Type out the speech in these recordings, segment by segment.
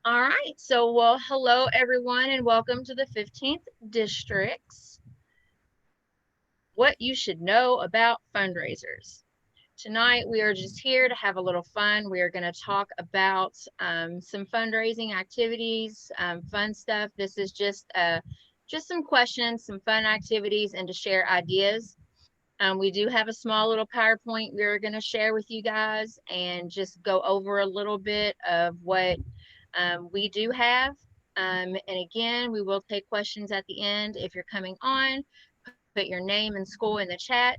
All right, so well, hello everyone and welcome to the 15th District's What You Should Know About Fundraisers. Tonight we are just here to have a little fun. We are going to talk about some fundraising activities, fun stuff. This is just some questions, some fun activities, and to share ideas. We do have a small little PowerPoint we're going to share with you guys and just go over a little bit of what we do have. And again, we will take questions at the end. If you're coming on, put your name and school in the chat.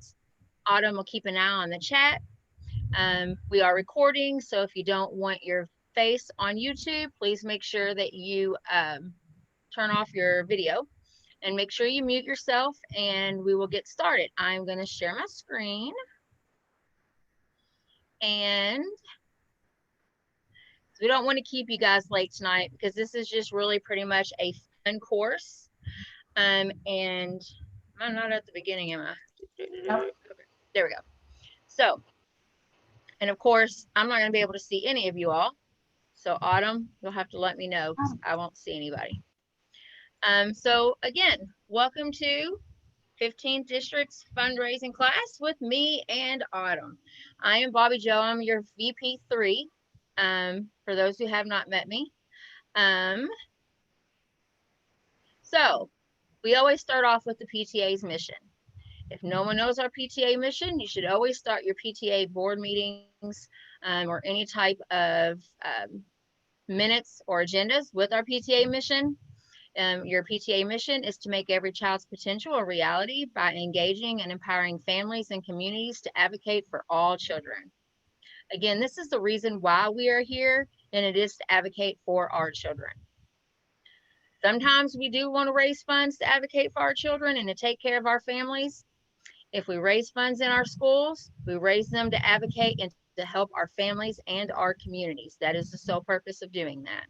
Autumn will keep an eye on the chat. We are recording, so if you don't want your face on YouTube, please make sure that you turn off your video and make sure you mute yourself and we will get started. I'm going to share my screen and we don't want to keep you guys late tonight because this is just really pretty much a fun course. And I'm not at the beginning, am I? Nope. Okay, there we go. So, and of course, I'm not going to be able to see any of you all. So, Autumn, you'll have to let me know because I won't see anybody. So again, welcome to 15th District's fundraising class with me and Autumn. I am Bobby Joe. I'm your VP3. For those who have not met me. So we always start off with the PTA's mission. If no one knows our PTA mission, you should always start your PTA board meetings or any type of minutes or agendas with our PTA mission. Your PTA mission is to make every child's potential a reality by engaging and empowering families and communities to advocate for all children. Again, this is the reason why we are here, and it is to advocate for our children. Sometimes we do want to raise funds to advocate for our children and to take care of our families. If we raise funds in our schools, we raise them to advocate and to help our families and our communities. That is the sole purpose of doing that.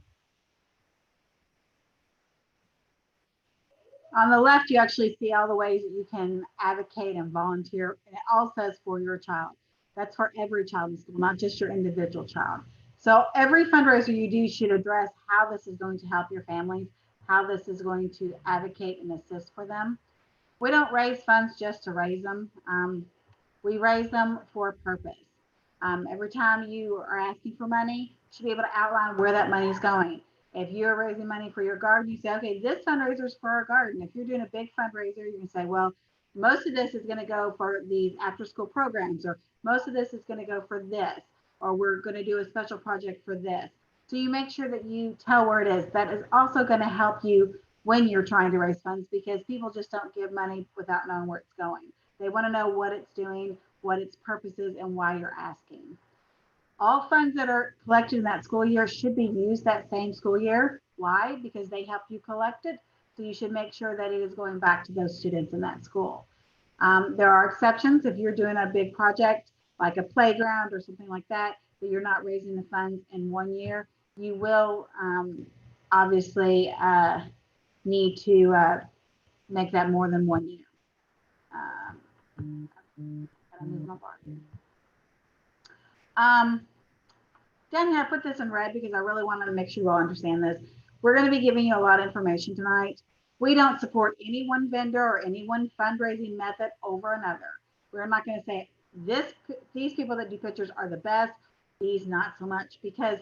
On the left, you actually see all the ways that you can advocate and volunteer. And it all says for your child. That's for every child in school, not just your individual child. So every fundraiser you do should address how this is going to help your families, how this is going to advocate and assist for them. We don't raise funds just to raise them. We raise them for a purpose. Every time you are asking for money, you should be able to outline where that money is going. If you're raising money for your garden, you say, okay, this fundraiser is for our garden. If you're doing a big fundraiser, you can say, well, most of this is going to go for these after school programs, or most of this is going to go for this, or we're going to do a special project for this. So you make sure that you tell where it is. That is also going to help you when you're trying to raise funds because people just don't give money without knowing where it's going. They want to know what it's doing, what its purpose is, and why you're asking. All funds that are collected in that school year should be used that same school year. Why? Because they help you collect it. So you should make sure that it is going back to those students in that school. There are exceptions if you're doing a big project like a playground or something like that, that you're not raising the funds in one year. You will obviously need to make that more than 1 year. Gotta move my bar. Down here, I put this in red because I really wanted to make sure you all understand this. We're going to be giving you a lot of information tonight. We don't support any one vendor or any one fundraising method over another. We're not going to say these people that do pictures are the best, these not so much, because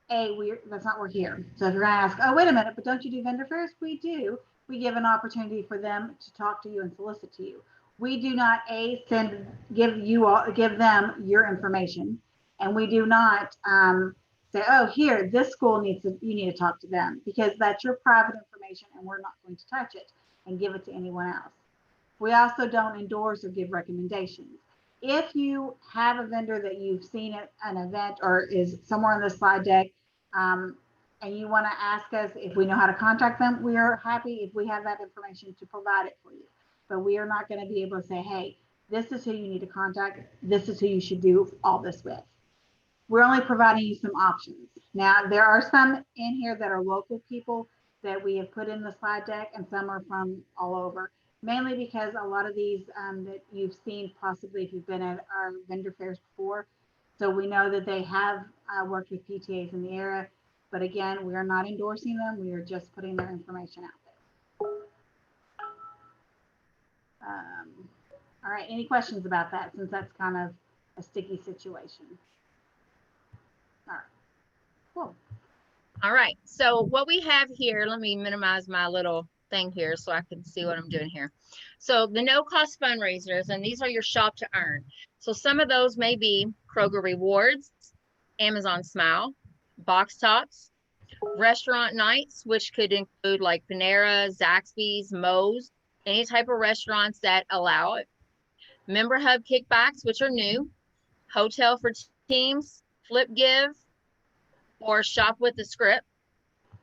that's not what we're here. So if you're going to ask, oh, wait a minute, but don't you do vendor fairs? We do. We give an opportunity for them to talk to you and solicit to you. We do not give them your information, and we do not say, oh, here, this school you need to talk to them, because that's your private information and we're not going to touch it and give it to anyone else. We also don't endorse or give recommendations. If you have a vendor that you've seen at an event or is somewhere on the slide deck, and you want to ask us if we know how to contact them, we are happy if we have that information to provide it for you. But we are not going to be able to say, hey, this is who you need to contact. This is who you should do all this with. We're only providing you some options. Now, there are some in here that are local people that we have put in the slide deck, and some are from all over, mainly because a lot of these that you've seen possibly if you've been at our vendor fairs before. So we know that they have worked with PTAs in the area, But again, we are not endorsing them. We are just putting their information out there. All right, any questions about that, since that's kind of a sticky situation? All right, cool. All right, so what we have here, let me minimize my little thing here so I can see what I'm doing here. So the no-cost fundraisers, and these are your shop to earn. So some of those may be Kroger Rewards, Amazon Smile, Box Tops, restaurant nights, which could include like Panera, Zaxby's, Moe's, any type of restaurants that allow it. Member Hub kickbacks, which are new, Hotel for Teams, Flip Give, or Shop with the Script.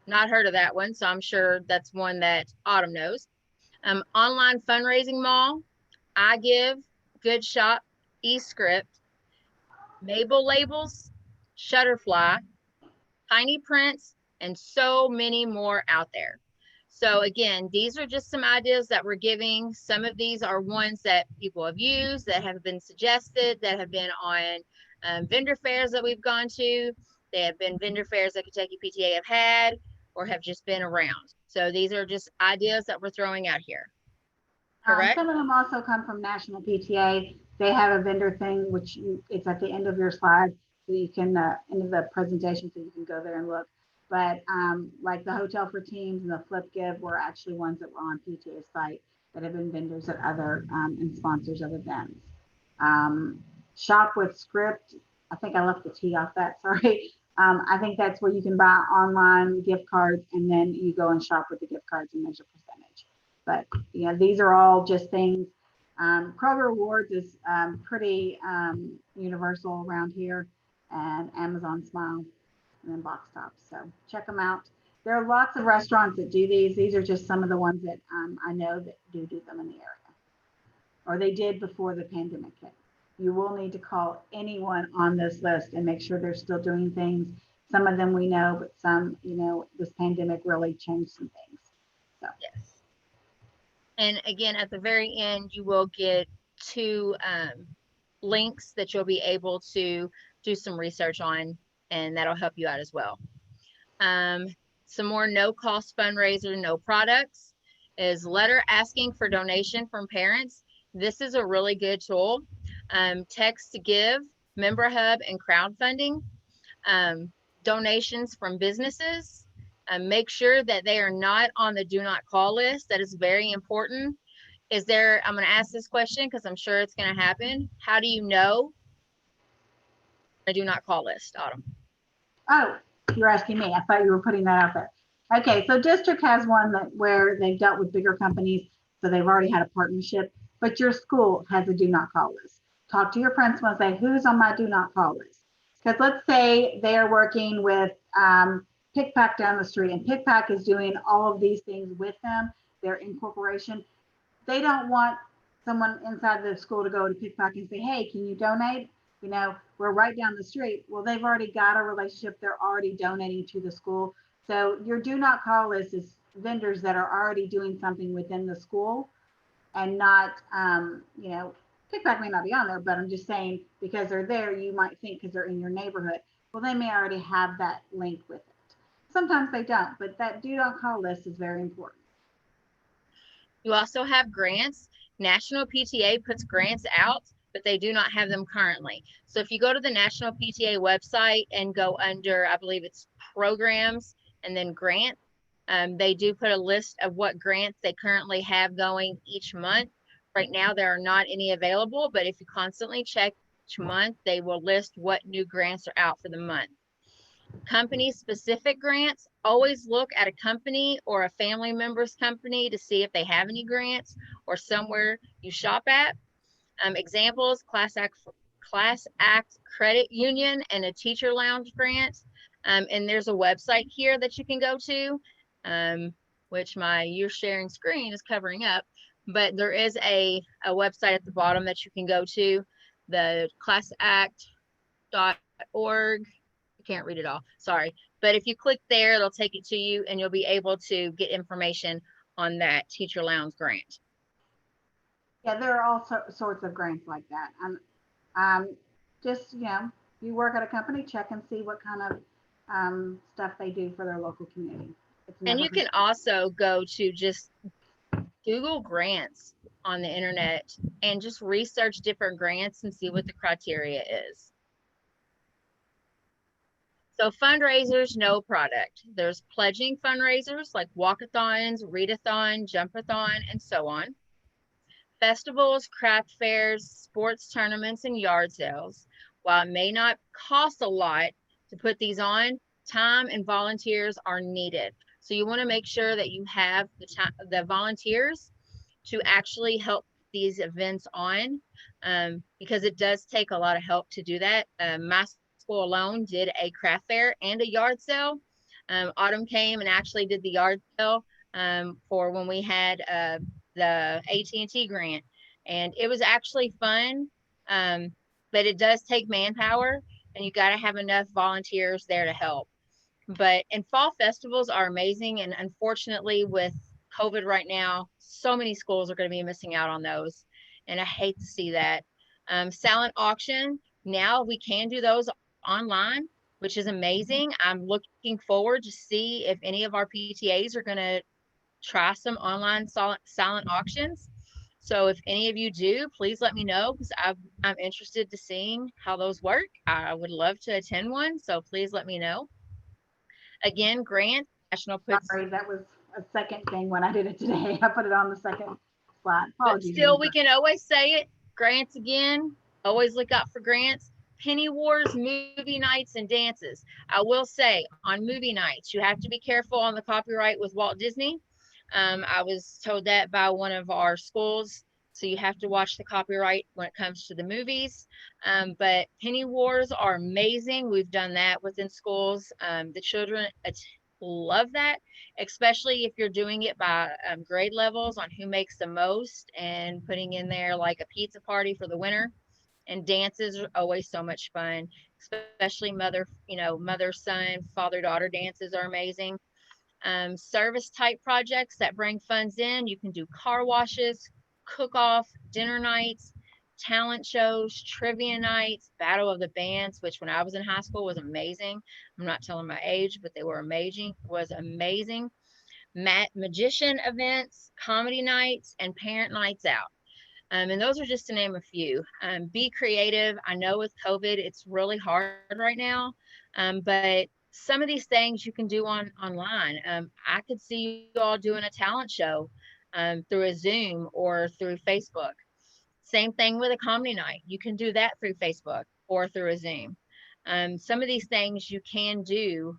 Not heard of that one, so I'm sure that's one that Autumn knows. Online fundraising mall, I Give, Good Shop, eScript, Mabel Labels, Shutterfly, Tiny Prints, and so many more out there. So again, these are just some ideas that we're giving. Some of these are ones that people have used, that have been suggested, that have been on vendor fairs that we've gone to. They have been vendor fairs that Kentucky PTA have had or have just been around. So these are just ideas that we're throwing out here. Correct? Some of them also come from National PTA. They have a vendor thing, which it's at the end of your slide, so you can end of the presentation, so you can go there and look. But like the Hotel for Teams and the Flip Give were actually ones that were on PTA's site that have been vendors at other and sponsors of events. Shop with Script, I think I left the T off that, sorry. I think that's where you can buy online gift cards and then you go and shop with the gift cards and there's a percentage. But you know, these are all just things. Kroger Rewards is pretty universal around here, and Amazon Smile, and then Box Tops. So check them out. There are lots of restaurants that do these. These are just some of the ones that I know that do them in the area, or they did before the pandemic hit. You will need to call anyone on this list and make sure they're still doing things. Some of them we know, but some, you know, this pandemic really changed some things. So. Yes. And again, at the very end, you will get two links that you'll be able to do some research on, and that'll help you out as well. Some more no-cost fundraiser, no products is letter asking for donation from parents. This is a really good tool. Text to give, Member Hub, and crowdfunding. Donations from businesses. Make sure that they are not on the do not call list. That is very important. I'm going to ask this question because I'm sure it's going to happen. How do you know a do not call list, Autumn? Oh, you're asking me. I thought you were putting that out there. Okay, so District has one where they've dealt with bigger companies, so they've already had a partnership, but your school has a do not call list. Talk to your principal and say, who's on my do not call list? Because let's say they are working with Pickpack down the street, and Pickpack is doing all of these things with them. They're in corporation. They don't want someone inside the school to go to Pickpack and say, hey, can you donate? You know, we're right down the street. Well, they've already got a relationship. They're already donating to the school. So your do not call list is vendors that are already doing something within the school and not, you know, Pickback may not be on there, but I'm just saying because they're there, you might think because they're in your neighborhood. Well, they may already have that link with it. Sometimes they don't, but that do not call list is very important. You also have grants. National PTA puts grants out, but they do not have them currently. So if you go to the National PTA website and go under, I believe it's programs and then grants, they do put a list of what grants they currently have going each month. Right now, there are not any available, but if you constantly check each month, they will list what new grants are out for the month. Company specific grants, always look at a company or a family member's company to see if they have any grants or somewhere you shop at. Examples, Class Act Credit Union and a Teacher Lounge grant. And there's a website here that you can go to, which my you're sharing screen is covering up, but there is a website at the bottom that you can go to, the classact.org. I can't read it all, sorry. But if you click there, it'll take it to you and you'll be able to get information on that Teacher Lounge grant. Yeah, there are all sorts of grants like that. And just, you know, you work at a company, check and see what kind of stuff they do for their local community. It's And never you been. can also go to just Google grants on the internet and just research different grants and see what the criteria is. So fundraisers, no product. There's pledging fundraisers like walkathons, readathon, jumpathon, and so on. Festivals, craft fairs, sports tournaments, and yard sales. While it may not cost a lot to put these on, time and volunteers are needed. So you want to make sure that you have the volunteers to actually help these events on, because it does take a lot of help to do that. My school alone did a craft fair and a yard sale. Autumn came and actually did the yard sale for when we had the AT&T grant, and it was actually fun. Um, but it does take manpower, and you got to have enough volunteers there to help. But and fall festivals are amazing, and unfortunately, with COVID right now, so many schools are going to be missing out on those, and I hate to see that. Silent auction, now we can do those online, which is amazing. I'm looking forward to see if any of our PTAs are going to try some online silent auctions. So if any of you do, please let me know, because I'm interested to seeing how those work. I would love to attend one, so please let me know. Again, grants, national puts, Sorry, that was a second thing when I did it today. I put it on the second slide. but Apologies, still, we Jennifer. can always say it. Grants again. Always look out for grants. Penny wars, movie nights, and dances. I will say on movie nights, you have to be careful on the copyright with Walt Disney. I was told that by one of our schools. So you have to watch the copyright when it comes to the movies. But penny wars are amazing. We've done that within schools. The children love that, especially if you're doing it by grade levels on who makes the most and putting in there like a pizza party for the winner. And dances are always so much fun, especially mother son, father daughter dances are amazing. Service type projects that bring funds in. You can do car washes, cook off, dinner nights, talent shows, trivia nights, battle of the bands, which when I was in high school was amazing. I'm not telling my age, but they were amazing. Was amazing. Magician events, comedy nights, and parent nights out. And those are just to name a few. Be creative. I know with COVID, it's really hard right now, but some of these things you can do online. I could see you all doing a talent show through a Zoom or through Facebook. Same thing with a comedy night. You can do that through Facebook or through a Zoom. Some of these things you can do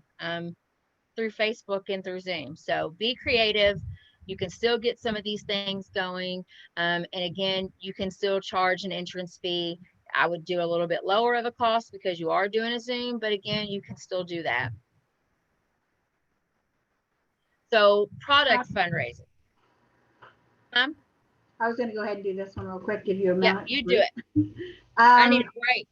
through Facebook and through Zoom. So be creative. You can still get some of these things going. And again, you can still charge an entrance fee. I would do a little bit lower of a cost because you are doing a Zoom, but again, you can still do that. So Uh, product fundraising. Um, I was going to go ahead and do this one real quick, give you a yeah, minute to you do breathe. it. I need Um, a break.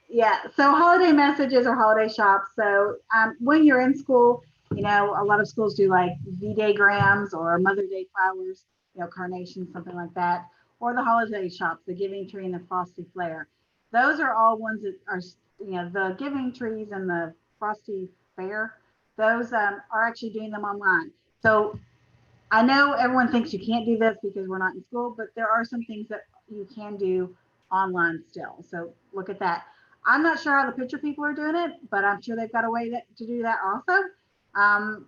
yeah, so holiday messages or holiday shops. So when you're in school, a lot of schools do like V-Day grams or Mother Day flowers, carnations, something like that, or the holiday shops, the Giving Tree and the Frosty Flare. Those are all ones that are, the Giving Trees and the Frosty Fair. Those are actually doing them online. So I know everyone thinks you can't do this because we're not in school, but there are some things that you can do online still. So look at that. I'm not sure how the picture people are doing it, but I'm sure they've got a way to do that also. Um,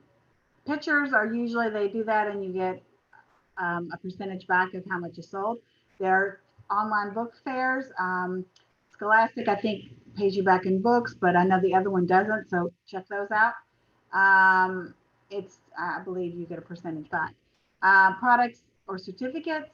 Pictures are usually they do that and you get a percentage back of how much you sold. There are online book fairs. Scholastic, I think, pays you back in books, but I know the other one doesn't. So check those out. It's, I believe you get a percentage back. Products or certificates,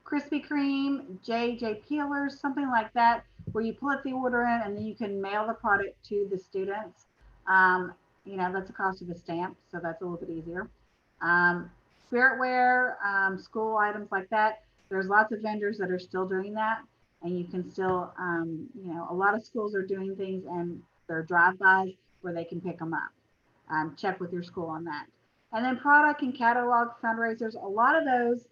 Krispy Kreme, J Peelers, something like that, where you put the order in and then you can mail the product to the students. Um, that's the cost of a stamp, so that's a little bit easier. Spiritware, school items like that. There's lots of vendors that are still doing that, and you can still, a lot of schools are doing things and they're drive-bys where they can pick them up. Check with your school on that. And then product and catalog fundraisers, a lot of those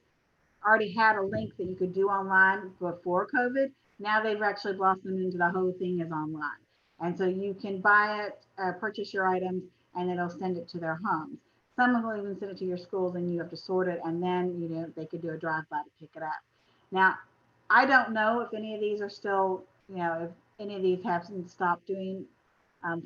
already had a link that you could do online before COVID. Now they've actually blossomed into the whole thing is online. And so you can buy it, purchase your items, and it'll send it to their homes. Some will even send it to your schools, and you have to sort it, and then they could do a drive-by to pick it up. Now, I don't know if any of these are still, if any of these haven't stopped doing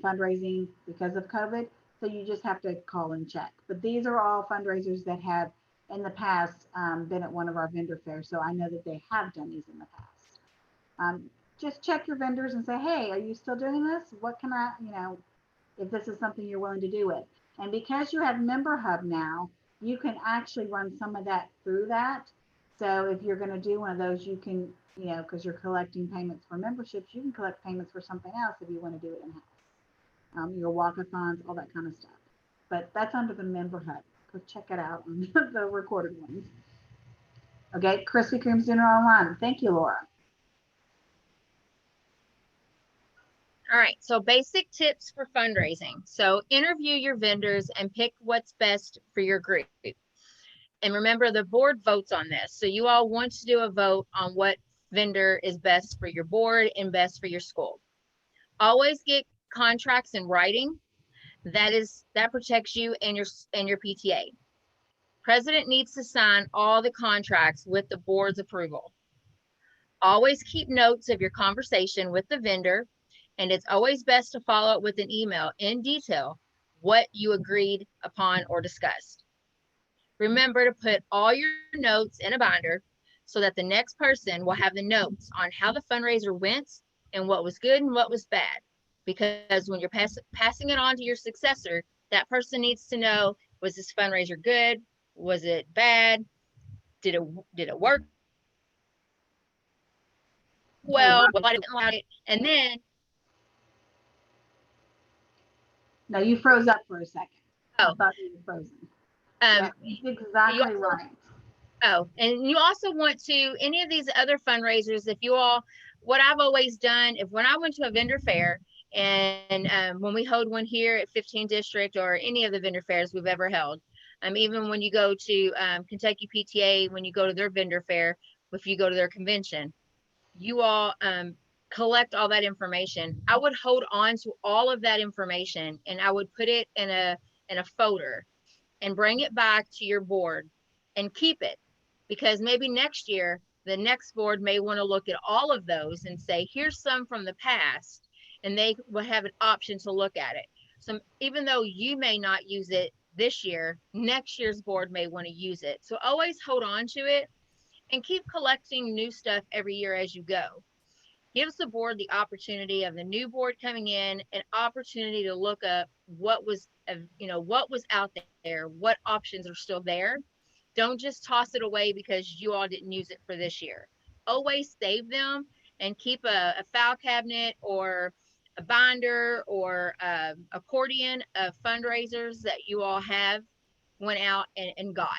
fundraising because of COVID. So you just have to call and check. But these are all fundraisers that have in the past been at one of our vendor fairs. So I know that they have done these in the past. Just check your vendors and say, hey, are you still doing this? What can I, if this is something you're willing to do it. And because you have Member Hub now, you can actually run some of that through that. So if you're going to do one of those, you can, because you're collecting payments for memberships, you can collect payments for something else if you want to do it in house. Your walkathons, all that kind of stuff. But that's under the Member Hub. Go check it out on the recorded ones. Okay, Krispy Kreme's dinner online. Thank you, Laura. All right, so basic tips for fundraising. So interview your vendors and pick what's best for your group. And remember, the board votes on this. So you all want to do a vote on what vendor is best for your board and best for your school. Always get contracts in writing. That protects you and your PTA. President needs to sign all the contracts with the board's approval. Always keep notes of your conversation with the vendor, and it's always best to follow up with an email in detail what you agreed upon or discussed. Remember to put all your notes in a binder so that the next person will have the notes on how the fundraiser went and what was good and what was bad. Because when you're passing it on to your successor, that person needs to know, was this fundraiser good? Was it bad? Did it work Hey, well? What didn't like it? And then, no, you froze up for a second. I oh, thought you were frozen. Yeah, you exactly also, right. and you also want to, any of these other fundraisers, if you all, what I've always done, if when I went to a vendor fair, and when we hold one here at 15 District or any of the vendor fairs we've ever held, even when you go to Kentucky PTA, when you go to their vendor fair, if you go to their convention, you all collect all that information. I would hold on to all of that information and I would put it in a folder and bring it back to your board and keep it, because maybe next year the next board may want to look at all of those and say, here's some from the past, and they will have an option to look at it. So even though you may not use it this year, next year's board may want to use it. So always hold on to it and keep collecting new stuff every year as you go. Gives the board the opportunity of the new board coming in, an opportunity to look up what was what was out there, what options are still there. Don't just toss it away because you all didn't use it for this year. Always save them and keep a file cabinet or a binder or accordion of fundraisers that you all have went out and got,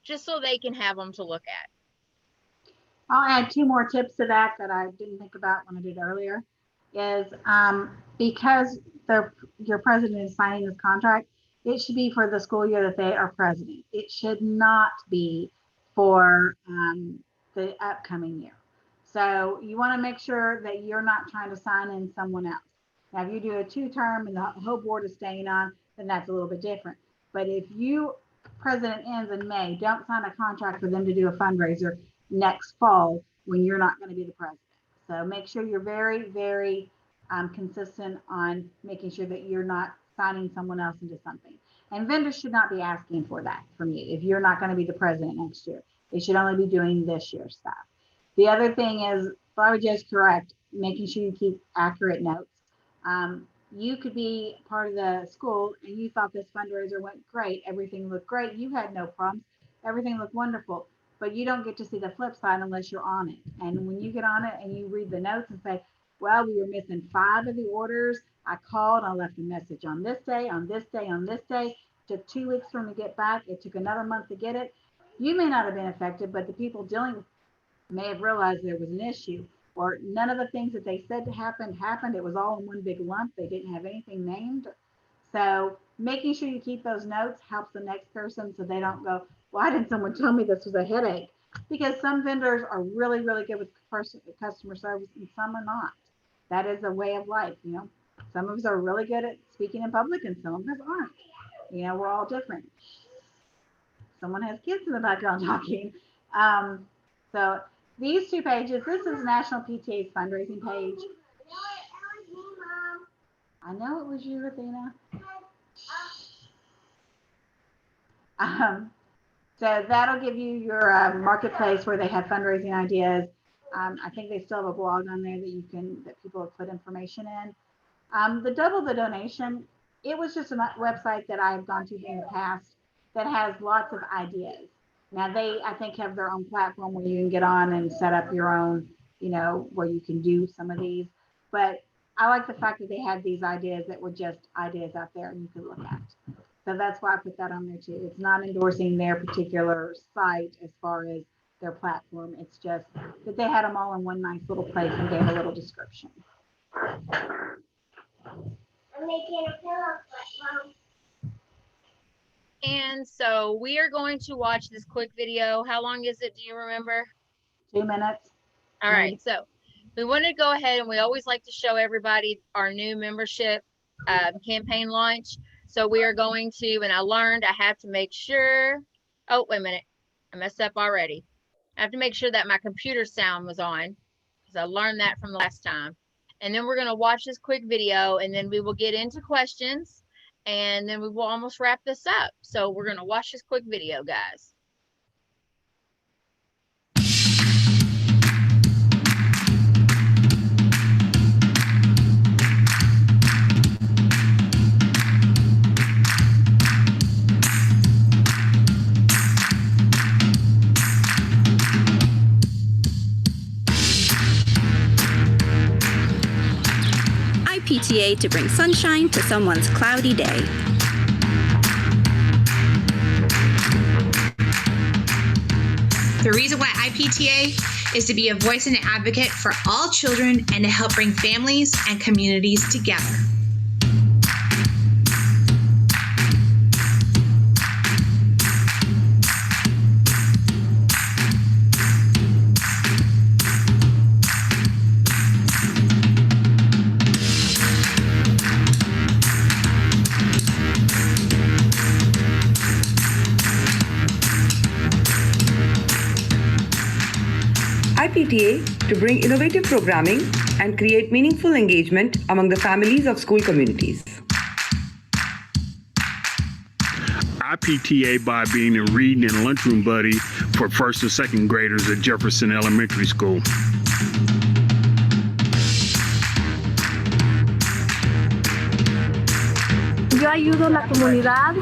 just so they can have them to look at. I'll add two more tips to that I didn't think about when I did earlier. Is because your president is signing this contract, it should be for the school year that they are president. It should not be for the upcoming year. So you want to make sure that you're not trying to sign in someone else. Now, if you do a 2-term and the whole board is staying on, then that's a little bit different. But if you president ends in May, don't sign a contract for them to do a fundraiser next fall when you're not going to be the president. So make sure you're very, very consistent on making sure that you're not signing someone else into something. And vendors should not be asking for that from you if you're not going to be the president next year. They should only be doing this year's stuff. The other thing is, Barbara is correct, making sure you keep accurate notes. You could be part of the school and you thought this fundraiser went great, everything looked great, you had no problems, everything looked wonderful, but you don't get to see the flip side unless you're on it. And when you get on it and you read the notes and say, well, we were missing 5 of the orders, I called, I left a message on this day, on this day, on this day, it took 2 weeks for them to get back, it took another month to get it. You may not have been affected, but the people dealing with may have realized there was an issue, or none of the things that they said happened. It was all in one big lump. They didn't have anything named. So making sure you keep those notes helps the next person so they don't go, why didn't someone tell me this was a headache? Because some vendors are really, really good with customer service and some are not. That is a way of life, Some of us are really good at speaking in public and some of us aren't. You know, we're all different. Someone has kids in the background talking. So these two pages, this is National PTA's fundraising page. I know it was you, Athena. So that'll give you your marketplace where they have fundraising ideas. I think they still have a blog on there that people have put information in. The double the donation, it was just a website that I've gone to in the past that has lots of ideas. Now they, I think, have their own platform where you can get on and set up your own, you know, where you can do some of these. But I like the fact that they had these ideas that were just ideas out there and you could look at. So that's why I put that on there too. It's not endorsing their particular site as far as their platform. It's just that they had them all in one nice little place and gave a little description. I'm making a pillow. And so we are going to watch this quick video. How long is it? Do you remember? 2 minutes. All right. So we want to go ahead and we always like to show everybody our new membership campaign launch. So we are going to, and I learned I have to make sure, oh, wait a minute. I messed up already. I have to make sure that my computer sound was on because I learned that from the last time. And then we're going to watch this quick video and then we will get into questions and then we will almost wrap this up. So we're going to watch this quick video, guys. PTA to bring sunshine to someone's cloudy day. The reason why IPTA is to be a voice and an advocate for all children and to help bring families and communities together. IPTA to bring innovative programming and create meaningful engagement among the families of school communities. IPTA by being a reading and lunchroom buddy for first and second graders at Jefferson Elementary School. Yo ayudo a la comunidad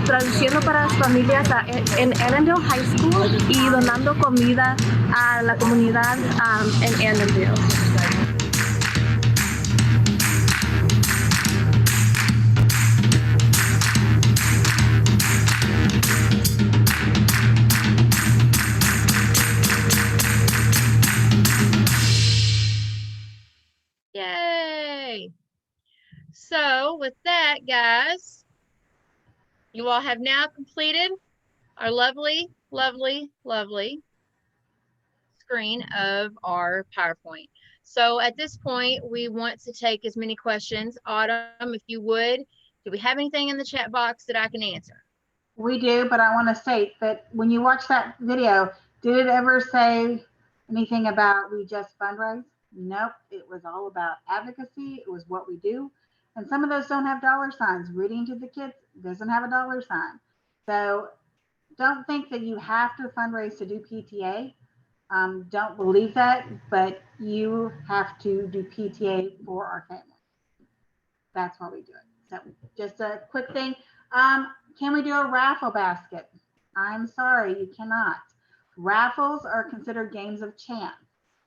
traduciendo para las familias en Annandale High School y donando comida a la comunidad en Annandale. Yay! So with that, guys, you all have now completed our lovely, lovely, lovely screen of our PowerPoint. So at this point, we want to take as many questions. Autumn, if you would, do we have anything in the chat box that I can answer? We do, but I want to state that when you watch that video, did it ever say anything about we just fundraise? Nope, it was all about advocacy. It was what we do. And some of those don't have dollar signs. Reading to the kids doesn't have a dollar sign. So don't think that you have to fundraise to do PTA. Don't believe that, but you have to do PTA for our family. That's why we do it. So just a quick thing. Can we do a raffle basket? I'm sorry, you cannot. Raffles are considered games of chance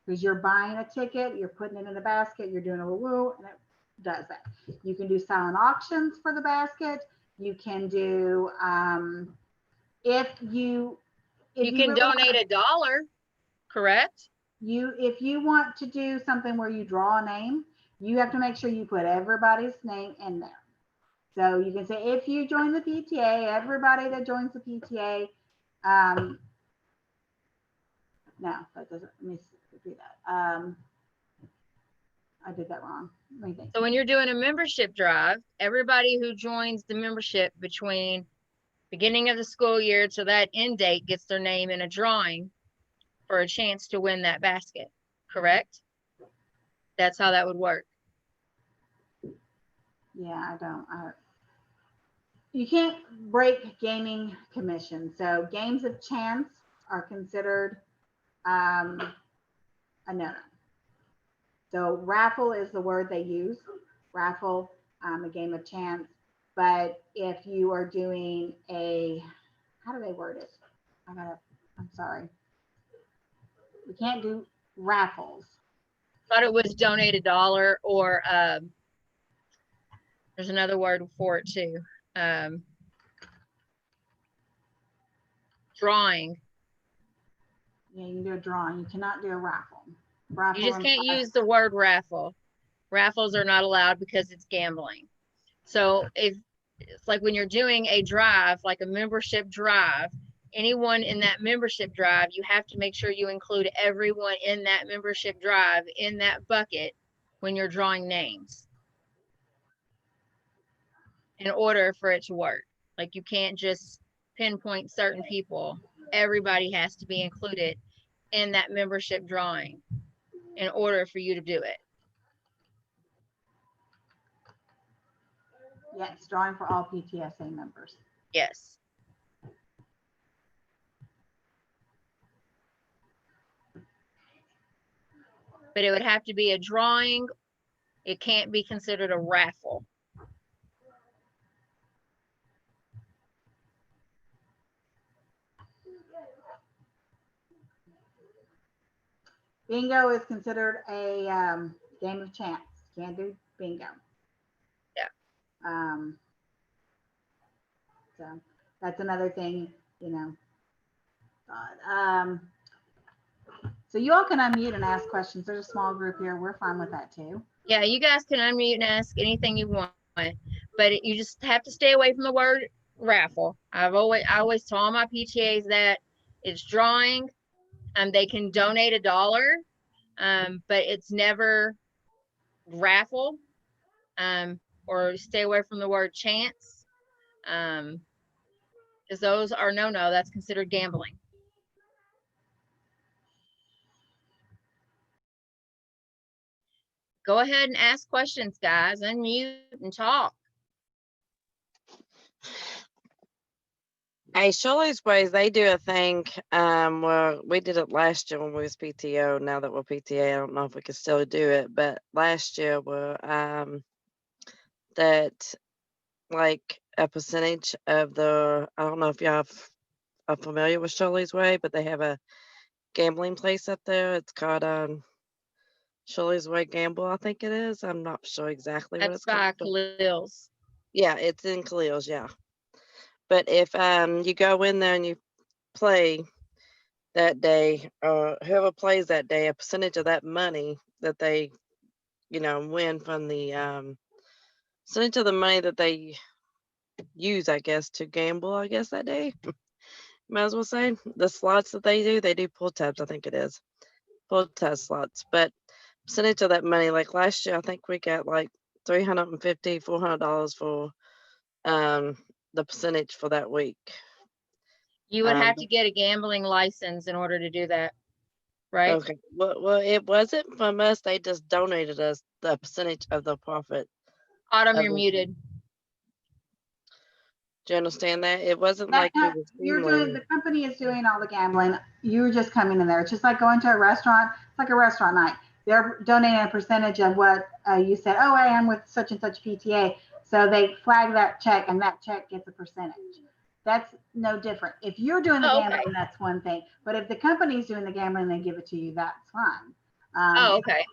because you're buying a ticket, you're putting it in a basket, you're doing a woo, and it does that. You can do silent auctions for the basket. You can do if you can really donate $1, correct? If you want to do something where you draw a name, you have to make sure you put everybody's name in there. So you can say, if you join the PTA, everybody that joins the PTA, no, that doesn't, let me do that. I did that wrong. What do you think? So when you're doing a membership drive, everybody who joins the membership between beginning of the school year to that end date gets their name in a drawing for a chance to win that basket, correct? That's how that would work. Yeah, you can't break gaming commission. So games of chance are considered a no-no. So raffle is the word they use, raffle, a game of chance. But if you are doing how do they word it? I'm sorry. We can't do raffles. Thought it was donate $1 or there's another word for it too. Drawing. Yeah, you can do a drawing. You cannot do a raffle. You just can't use the word raffle. Raffles are not allowed because it's gambling. So if it's like when you're doing a drive, like a membership drive, anyone in that membership drive, you have to make sure you include everyone in that membership drive in that bucket when you're drawing names in order for it to work. Like you can't just pinpoint certain people. Everybody has to be included in that membership drawing in order for you to do it. Yes, drawing for all PTSA members. Yes. But it would have to be a drawing. It can't be considered a raffle. Bingo is considered a game of chance. Can't do bingo. Yeah. So that's another thing, so you all can unmute and ask questions. There's a small group here. We're fine with that too. Yeah, you guys can unmute and ask anything you want, but you just have to stay away from the word raffle. I always tell all my PTAs that it's drawing. They can donate $1, but it's never raffle. Or stay away from the word chance, because those are no. That's considered gambling. Go ahead and ask questions, guys. Unmute and talk. Hey, Shirley's Ways, they do a thing. Well, we did it last year when we was PTO. Now that we're PTA, I don't know if we can still do it, but last year that like a percentage of the, I don't know if y'all are familiar with Shirley's Way, but they have a gambling place up there. It's called Shirley's Way Gamble, I think it is. I'm not sure exactly what it's That's called. by Khalil's. Yeah, it's in Khalil's, yeah. But if you go in there and you play that day, or whoever plays that day, a percentage of that money that they, win from the percentage of the money that they use, I guess, to gamble, I guess, that day. Might as well say the slots that they do pull tabs, I think it is. Pull tab slots. But percentage of that money, like last year, I think we got like $350, $400 for the percentage for that week. You would have to get a gambling license in order to do that, right? Okay. Well, it wasn't from us. They just donated us the percentage of the profit. Autumn, you're muted. Do you understand that? It wasn't That's like not, the company is doing all the gambling. You're just coming in there. It's just like going to a restaurant. It's like a restaurant night. They're donating a percentage of what you said. Oh, I am with such and such PTA. So they flag that check, and that check gets a percentage. That's no different. If you're doing the gambling, that's one thing. But if the company's doing the gambling, they give it to you, that's fine. Okay.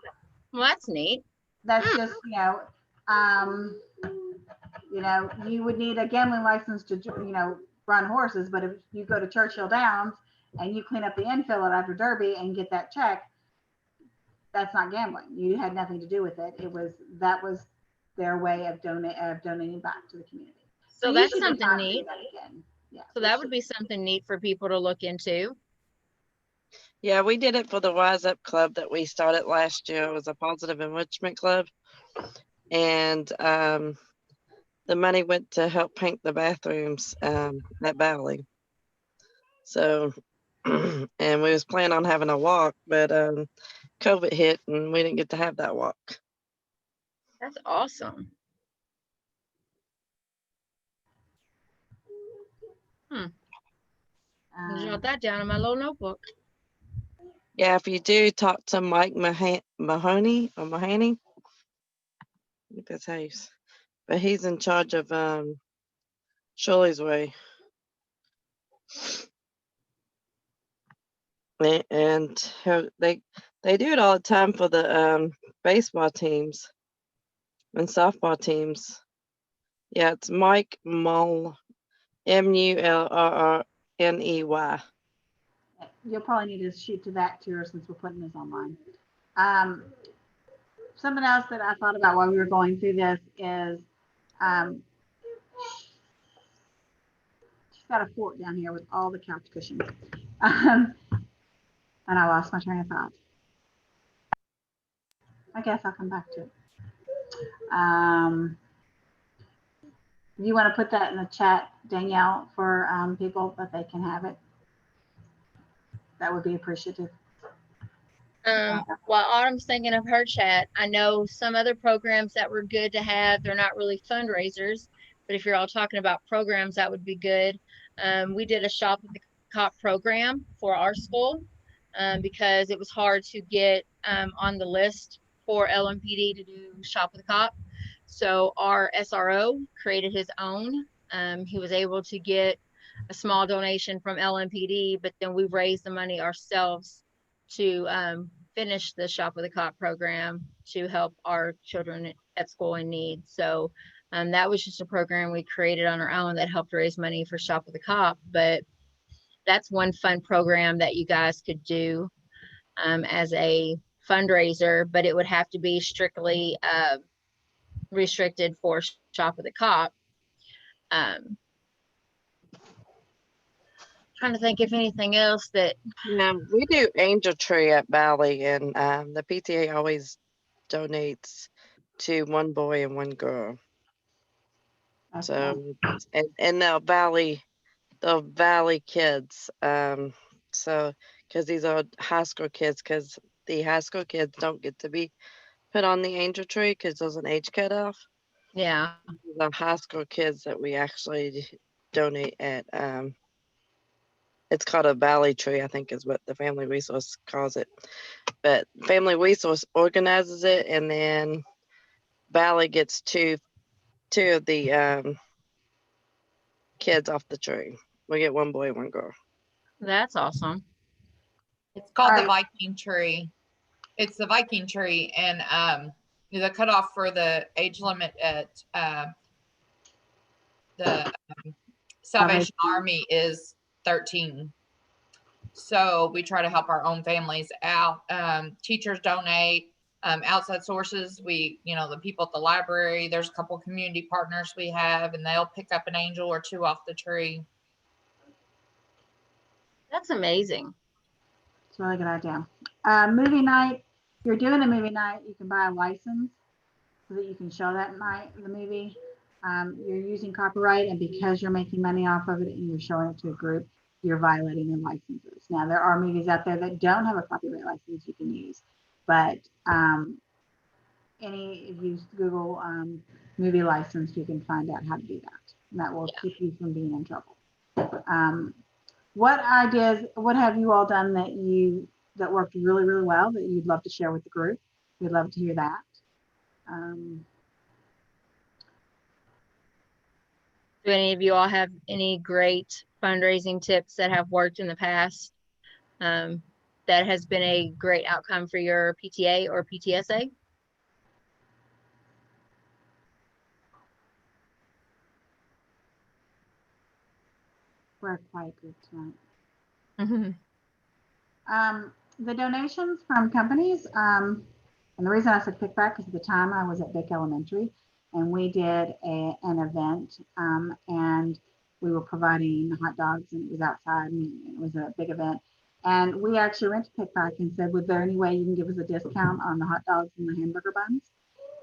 Well, that's neat. That's just, you would need a gambling license to, run horses. But if you go to Churchill Downs and you clean up the infield after Derby and get that check, that's not gambling. You had nothing to do with it. That was their way of donating back to the community. So that's something neat. Yeah, so that would be something neat for people to look into. Yeah, we did it for the Wise Up Club that we started last year. It was a positive enrichment club. and the money went to help paint the bathrooms at Valley. So, and we was planning on having a walk, but COVID hit and we didn't get to have that walk. That's awesome. Jot that down in my little notebook. Yeah, if you do talk to Mike Mahoney, I think that's how you but he's in charge of Shirley's Way. And they do it all the time for the baseball teams and softball teams. Yeah, it's Mike Mull, Mullrrney. You'll probably need to shoot to that too, since we're putting this online. Something else that I thought about while we were going through this is she's got a fort down here with all the couch cushions. And I lost my train of thought. I guess I'll come back to it. You want to put that in the chat, Danielle, for people that they can have it? That would be appreciative. While Autumn's thinking of her chat, I know some other programs that were good to have. They're not really fundraisers, but if you're all talking about programs, that would be good. We did a Shop at the Cop program for our school because it was hard to get on the list for LMPD to do Shop with the Cop. So our SRO created his own. He was able to get a small donation from LMPD, but then we raised the money ourselves to finish the Shop with a Cop program to help our children at school in need. So that was just a program we created on our own that helped raise money for Shop with a Cop. But that's one fun program that you guys could do as a fundraiser, but it would have to be strictly restricted for Shop with a Cop. Trying to think if anything else that we do Angel Tree at Valley, and the PTA always donates to one boy and one girl. Okay. So and the Valley kids, so because these are high school kids, because the high school kids don't get to be put on the Angel Tree because there's an age cutoff. Yeah, the high school kids that we actually donate at it's called a Valley Tree, I think is what the Family Resource calls it. But Family Resource organizes it, and then Valley gets two of the kids off the tree. We get one boy, one girl. That's awesome. It's called the Viking Tree. It's the Viking Tree, and the cutoff for the age limit at the Salvation Army is 13. So we try to help our own families out. Teachers donate, outside sources. The people at the library, there's a couple community partners we have, and they'll pick up an angel or two off the tree. That's amazing. It's a really good idea. Movie night. If you're doing a movie night, you can buy a license so that you can show that night the movie. You're using copyright, and because you're making money off of it and you're showing it to a group, you're violating their licenses. Now, there are movies out there that don't have a copyright license you can use, but if you Google movie license, you can find out how to do that. And that will keep you from being in trouble. What have you all done that worked really, really well that you'd love to share with the group? We'd love to hear that. Do any of you all have any great fundraising tips that have worked in the past that has been a great outcome for your PTA or PTSA? We're a quiet group tonight. The donations from companies, and the reason I said kickback is at the time I was at Bick Elementary, and we did an event, and we were providing hot dogs, and it was outside, and it was a big event. And we actually went to Kickback and said, was there any way you can give us a discount on the hot dogs and the hamburger buns?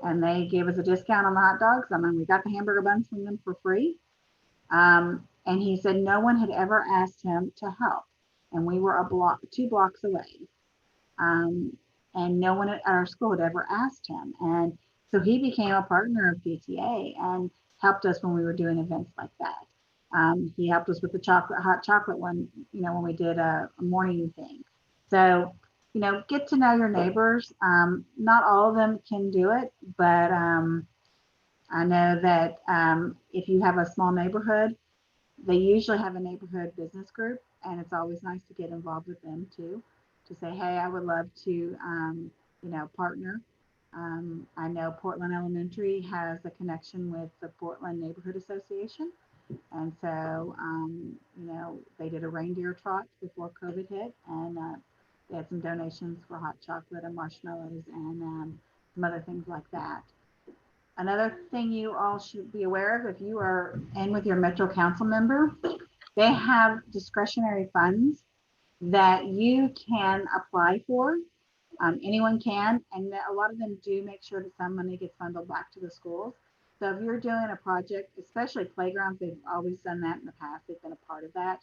and they gave us a discount on the hot dogs. I mean, we got the hamburger buns from them for free. And he said no one had ever asked him to help. And we were 2 blocks away. And no one at our school had ever asked him. And so he became a partner of PTA and helped us when we were doing events like that. He helped us with the hot chocolate one, when we did a morning thing. So, get to know your neighbors. Not all of them can do it, but I know that if you have a small neighborhood, they usually have a neighborhood business group, and it's always nice to get involved with them too, to say, hey, I would love to, partner. I know Portland Elementary has a connection with the Portland Neighborhood Association. And so, they did a reindeer trot before COVID hit, and they had some donations for hot chocolate and marshmallows and some other things like that. Another thing you all should be aware of, if you are in with your Metro Council member, they have discretionary funds that you can apply for. Anyone can, and a lot of them do make sure that some money gets funneled back to the schools. So if you're doing a project, especially playgrounds, they've always done that in the past. They've been a part of that.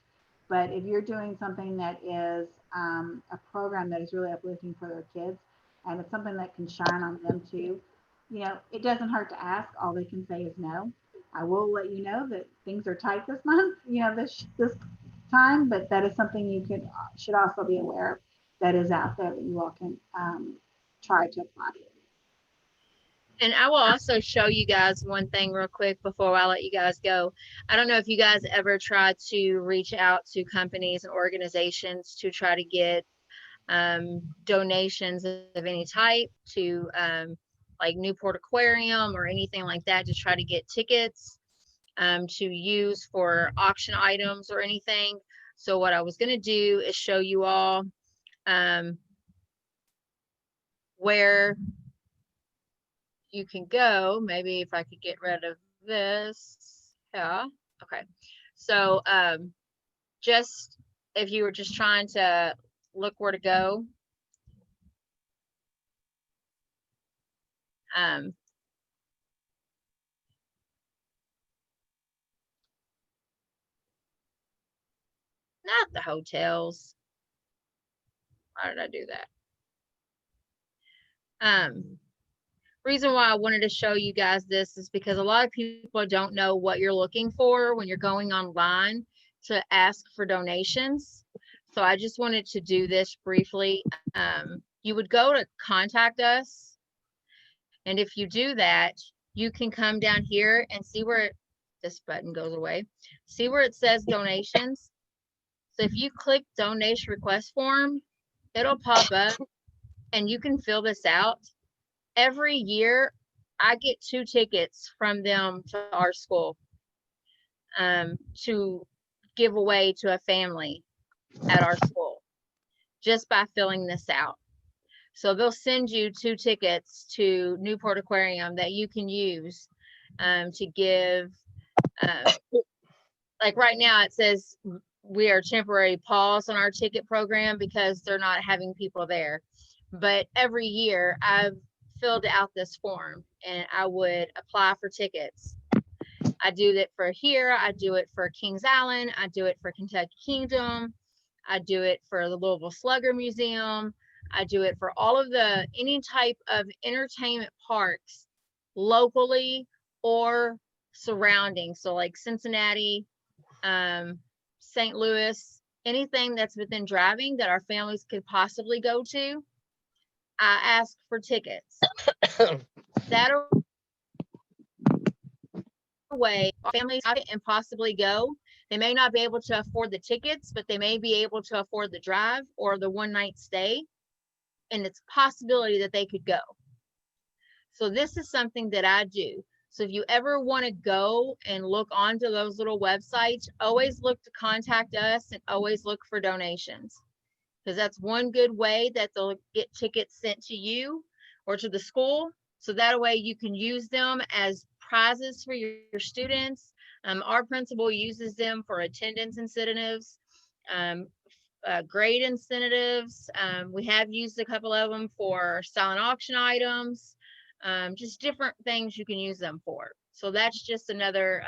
But if you're doing something that is a program that is really uplifting for their kids, and it's something that can shine on them too, it doesn't hurt to ask. All they can say is no. I will let you know that things are tight this month, this time, but that is something you should also be aware of, that is out there that you all can try to apply. And I will also show you guys one thing real quick before I let you guys go. I don't know if you guys ever tried to reach out to companies and organizations to try to get donations of any type to like Newport Aquarium or anything like that, to try to get tickets to use for auction items or anything. So what I was going to do is show you all where you can go. Maybe if I could get rid of this. Yeah. Okay. So just if you were just trying to look where to go, not the hotels. Why did I do that? Reason why I wanted to show you guys this is because a lot of people don't know what you're looking for when you're going online to ask for donations. So I just wanted to do this briefly. You would go to contact us. And if you do that, you can come down here and see where this button goes away. See where it says donations. So if you click donation request form, it'll pop up and you can fill this out. Every year, I get 2 tickets from them to our school to give away to a family at our school just by filling this out. So they'll send you 2 tickets to Newport Aquarium that you can use to give. Like right now, it says we are temporary pause on our ticket program because they're not having people there. But every year, I've filled out this form and I would apply for tickets. I do that for here. I do it for Kings Island. I do it for Kentucky Kingdom. I do it for the Louisville Slugger Museum. I do it for all of any type of entertainment parks locally or surrounding. So like Cincinnati, St. Louis, anything that's within driving that our families could possibly go to, I ask for tickets. That way families can possibly go. They may not be able to afford the tickets, but they may be able to afford the drive or the one-night stay, and it's a possibility that they could go. So this is something that I do. So if you ever want to go and look onto those little websites, always look to contact us and always look for donations, because that's one good way that they'll get tickets sent to you or to the school. So that way you can use them as prizes for your students. Our principal uses them for attendance incentives, grade incentives. We have used a couple of them for silent auction items. just different things you can use them for. So that's just another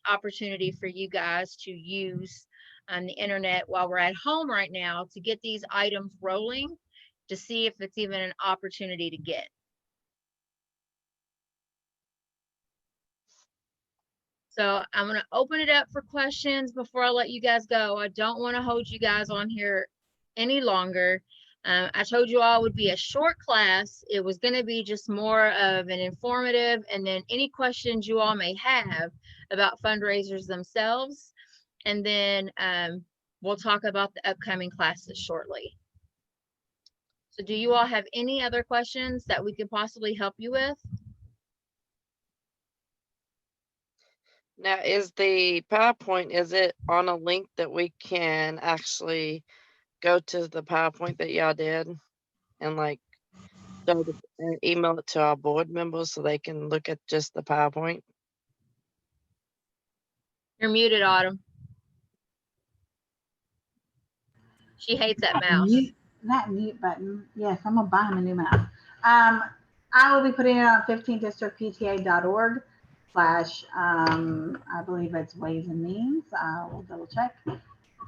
opportunity for you guys to use the internet while we're at home right now to get these items rolling, to see if it's even an opportunity to get. So I'm going to open it up for questions before I let you guys go. I don't want to hold you guys on here any longer. I told you all it would be a short class. It was going to be just more of an informative, and then any questions you all may have about fundraisers themselves. And then we'll talk about the upcoming classes shortly. So do you all have any other questions that we could possibly help you with? Now, is the PowerPoint, is it on a link that we can actually go to the PowerPoint that y'all did and like email it to our board members so they can look at just the PowerPoint? You're muted, Autumn. She hates that mouse. That mute button. Yes, I'm gonna buy him a new mouse. I will be putting it on 15districtpta.org/ I believe it's ways and means. We'll double check.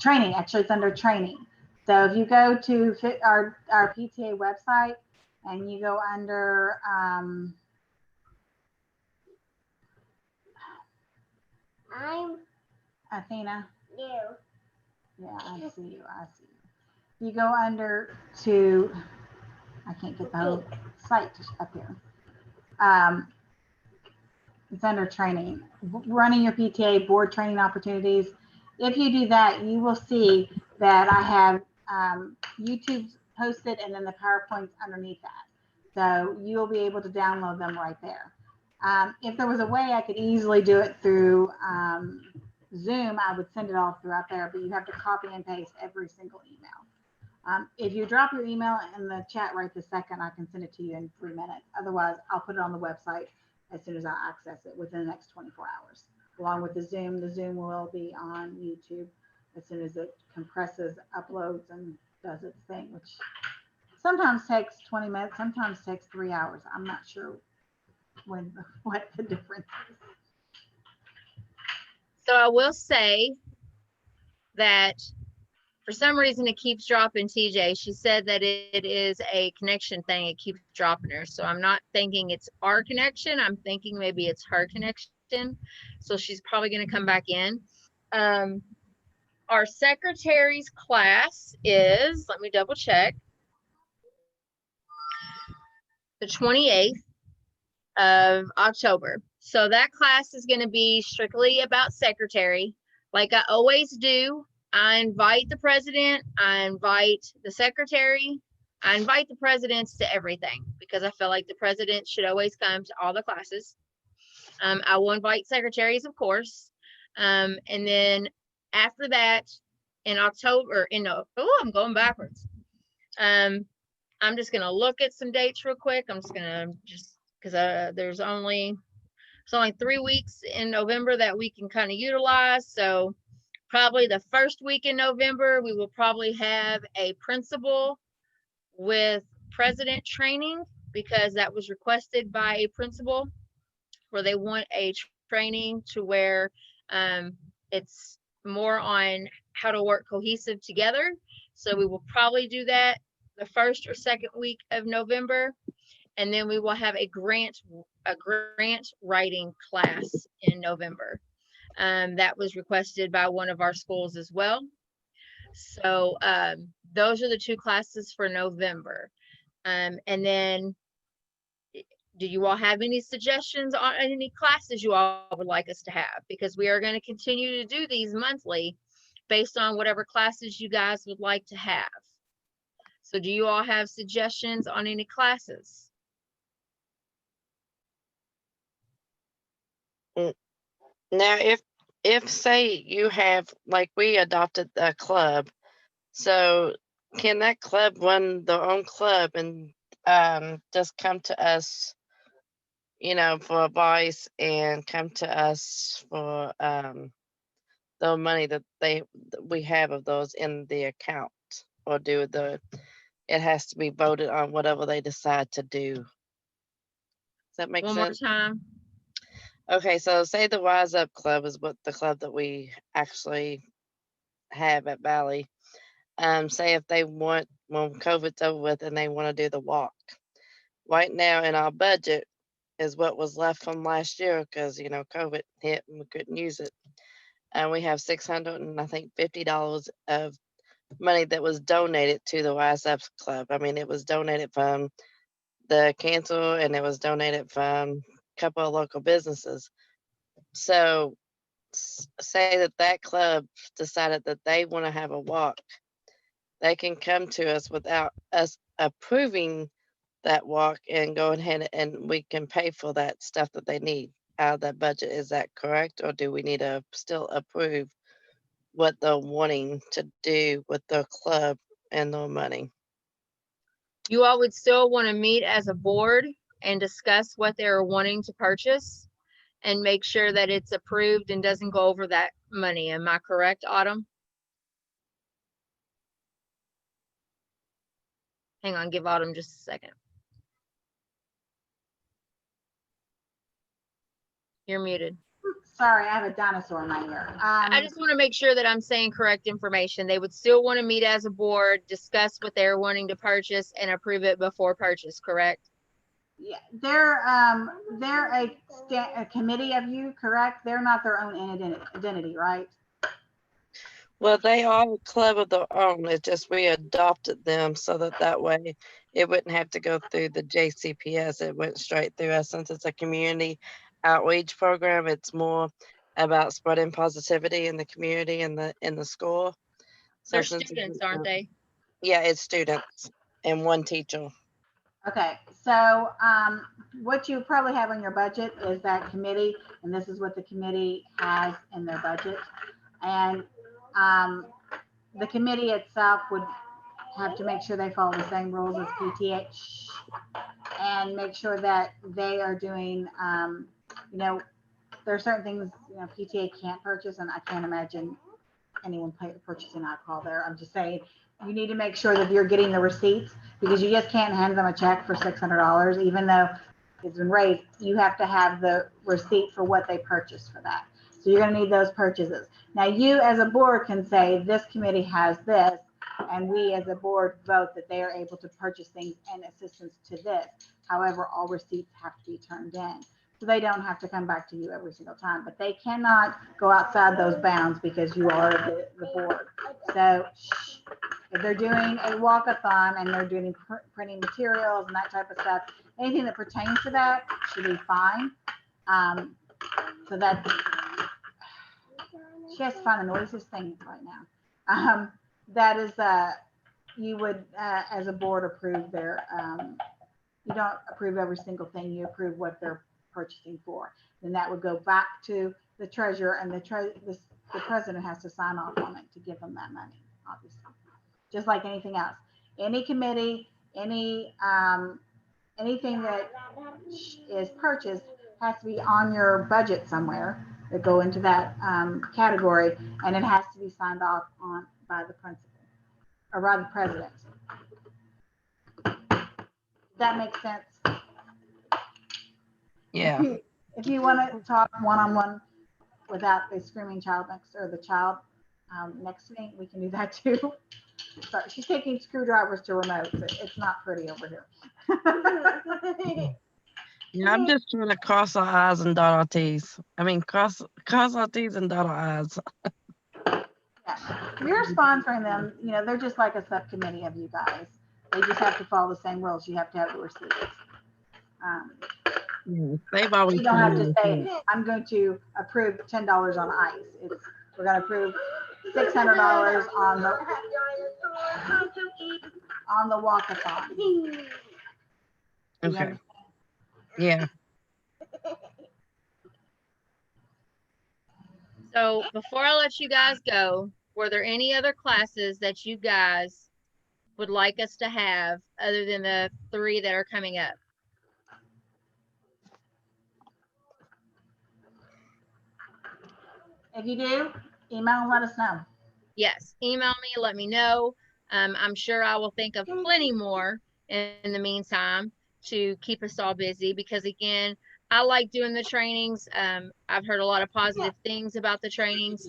Training, actually it's under training. So if you go to our PTA website and you go under I'm Athena. you. Yeah, I see you. I see you. You go under to, I can't get the whole site up here. It's under training, running your PTA board training opportunities. If you do that, you will see that I have YouTube posted and then the PowerPoints underneath that. So you'll be able to download them right there. If there was a way I could easily do it through Zoom, I would send it all throughout there, but you have to copy and paste every single email. If you drop your email in the chat right this second, I can send it to you in 3 minutes. Otherwise, I'll put it on the website as soon as I access it within the next 24 hours. Along with the Zoom will be on YouTube as soon as it compresses, uploads, and does its thing, which sometimes takes 20 minutes, sometimes takes 3 hours. I'm not sure what the difference is. So I will say that for some reason it keeps dropping TJ. She said that it is a connection thing. It keeps dropping her. So I'm not thinking it's our connection. I'm thinking maybe it's her connection. So she's probably going to come back in. Our secretary's class is, let me double check, the 28th of October. So that class is going to be strictly about secretary. Like I always do, I invite the president, I invite the secretary, I invite the presidents to everything because I feel like the president should always come to all the classes. I will invite secretaries, of course. And then after that, in October, I'm going backwards. I'm just going to look at some dates real quick. I'm just going to because there's only 3 weeks in November that we can kind of utilize. So probably the first week in November, we will probably have a principal with president training because that was requested by a principal where they want a training to where it's more on how to work cohesive together. So we will probably do that the first or second week of November. And then we will have a grant writing class in November. That was requested by one of our schools as well. So those are the 2 classes for November. And then do you all have any suggestions on any classes you all would like us to have? Because we are going to continue to do these monthly based on whatever classes you guys would like to have. So do you all have suggestions on any classes? Now, if say you have, like we adopted a club, so can that club run their own club and just come to us, for advice and come to us for the money that we have of those in the account, or it has to be voted on whatever they decide to do? that make One more sense? time. Okay, so say the Wise Up Club is what the club that we actually have at Valley. Say if they want, when COVID's over with and they want to do the walk. Right now in our budget is what was left from last year because, you know, COVID hit and we couldn't use it. And we have $650 of money that was donated to the Wise Up Club. I mean, it was donated from the council and it was donated from a couple of local businesses. So say that that club decided that they want to have a walk, they can come to us without us approving that walk and go ahead and we can pay for that stuff that they need out of that budget. Is that correct? Or do we need to still approve what they're wanting to do with the club and their money? You all would still want to meet as a board and discuss what they're wanting to purchase and make sure that it's approved and doesn't go over that money. Am I correct, Autumn? Hang on, give Autumn just a second. You're muted. Sorry, I have a dinosaur in my ear. I just want to make sure that I'm saying correct information. They would still want to meet as a board, discuss what they're wanting to purchase and approve it before purchase, correct? Yeah, they're a committee of you, correct? They're not their own identity, right? Well, they are a club of their own. It's just we adopted them so that way it wouldn't have to go through the JCPS. It went straight through us. Since it's a community outreach program, it's more about spreading positivity in the community and in the school. So They're since students, aren't they? Yeah, it's students and one teacher. Okay, so what you probably have on your budget is that committee, and this is what the committee has in their budget. And the committee itself would have to make sure they follow the same rules as PTA and make sure that they are doing, you know, there are certain things, you know, PTA can't purchase, and I can't imagine anyone purchasing alcohol there. I'm just saying, you need to make sure that you're getting the receipts because you just can't hand them a check for $600, even though it's been raised. You have to have the receipt for what they purchased for that. So you're going to need those purchases. Now, you as a board can say this committee has this, and we as a board vote that they are able to purchase things and assistance to this. However, all receipts have to be turned in. So they don't have to come back to you every single time, but they cannot go outside those bounds because you are the board. So if they're doing a walkathon and they're doing printing materials and that type of stuff, anything that pertains to that should be fine. So that she has to find the noisiest thing right now. That is you would as a board approve their you don't approve every single thing, you approve what they're purchasing for. Then that would go back to the treasurer, and the president has to sign off on it to give them that money, obviously. Just like anything else. Any committee, anything that is purchased has to be on your budget somewhere that go into that category, and it has to be signed off on by the principal or by the president. That makes sense. Yeah. If you want to talk one-on-one without the screaming child next or the child next to me, we can do that too. Sorry, she's taking screwdrivers to remotes. It's not pretty over here. Yeah, I'm just trying to cross our I's and dot our T's. I mean, cross our T's and dot our I's. Yeah. You're sponsoring them. You know, they're just like a subcommittee of you guys. They just have to follow the same rules. You have to have the receipts. They've always You don't have to say, I'm going to approve $10 on ice. We're going to approve $600 on the walkathon. Okay. Yeah. So before I let you guys go, were there any other classes that you guys would like us to have other than the 3 that are coming up? If you do, email and let us know. Yes, email me, let me know. I'm sure I will think of plenty more in the meantime. to keep us all busy, because again, I like doing the trainings. I've heard a lot of positive things about the trainings.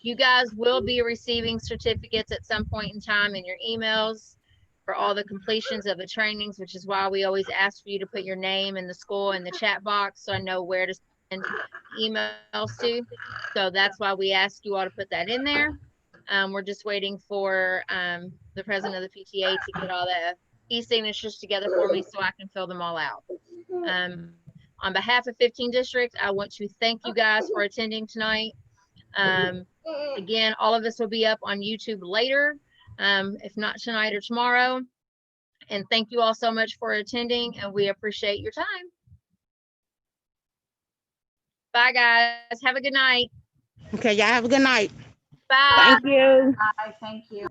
You guys will be receiving certificates at some point in time in your emails for all the completions of the trainings, which is why we always ask for you to put your name and the school in the chat box so I know where to send emails to. So that's why we ask you all to put that in there. We're just waiting for the president of the PTA to get all the e-signatures together for me so I can fill them all out. On behalf of 15 districts, I want to thank you guys for attending tonight. Again, all of this will be up on YouTube later, if not tonight or tomorrow. And thank you all so much for attending, and we appreciate your time. Bye, guys. Have a good night. Okay, y'all have a good night. Bye. Thank you. Bye, thank you.